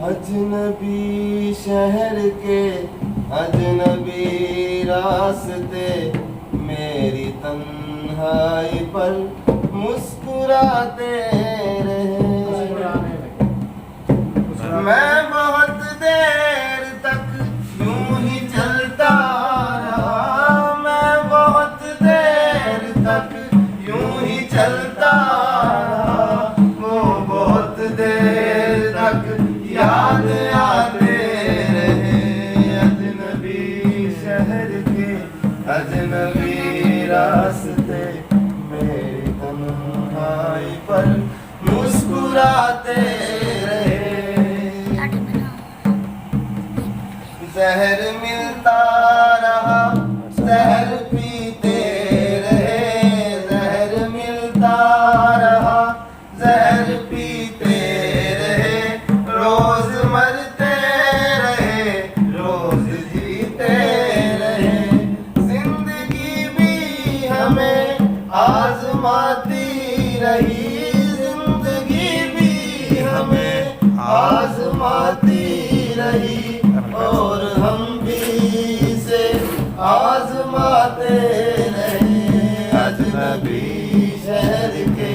अजनबी शहर के अजनबी रास्ते मेरी तन्हाई पर मुस्कुराते रहे। मैं बहुत देर तक यूं ही चलता रहा, मैं बहुत देर तक यूं ही चलता रहा, वो बहुत देर तक याद आते रहे। अजनबी शहर के अजनबी रास्ते मेरी तन्हाई पर मुस्कुराते रहे। जहर मिलता रहा, जहर पीते रहे, जहर मिलता रहा, जहर पीते रहे, रोज मरते रहे, रोज जीते रहे। जिंदगी भी हमें आजमाती रही, जिंदगी भी हमें आजमाती रही, और हम भी इसे आजमाते रहे। अजनबी शहर के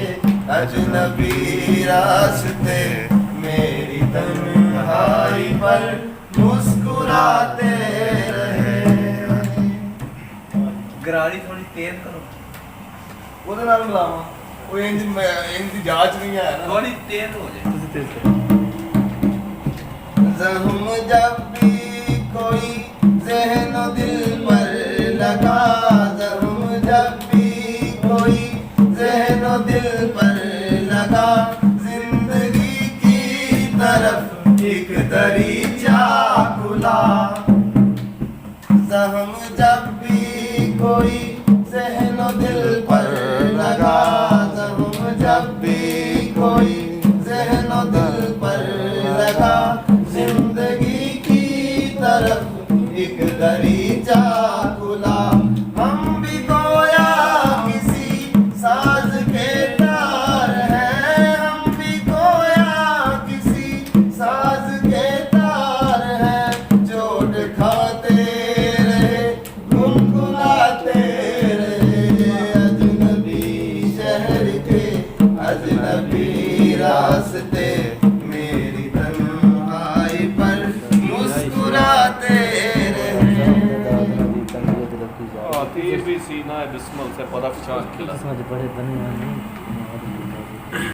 अजनबी रास्ते मेरी तन्हाई पर मुस्कुराते रहे। गरारी थोड़ी तेज करो, ਉਹਦੇ ਨਾਲ ਮਿਲਾਵਾਂ ਉਹ ਇੰਜ ਦੀ ਜਾਂਚ ਨਹੀਂ ਹੈ ਨਾ। थोड़ी तेज हो जाए। ਤੁਸੀਂ ਤੇਜ਼ ਕਰੋ। ज़ख्म जब भी कोई ज़हन दिल पर लगा, ज़ख्म जब भी कोई ज़हन दिल पर लगा, जिंदगी की तरफ एक दरीचा खुला। ज़ख्म जब भी कोई ज़हन दिल पर लगा, ज़ख्म जब भी कोई ज़हन दिल पर लगा, जिंदगी की तरफ एक दरीचा खुला। हम भी गोया किसी साज के तार हैं, हम भी गोया किसी साज के तार हैं, चोट खाते रहे, गुनगुनाते रहे। अजनबी शहर के अजनबी रास्ते मेरी तन्हाई पर मुस्कुराते रहे। ABC ना बिस्मल से पता चार किला समझ पड़े बने नहीं।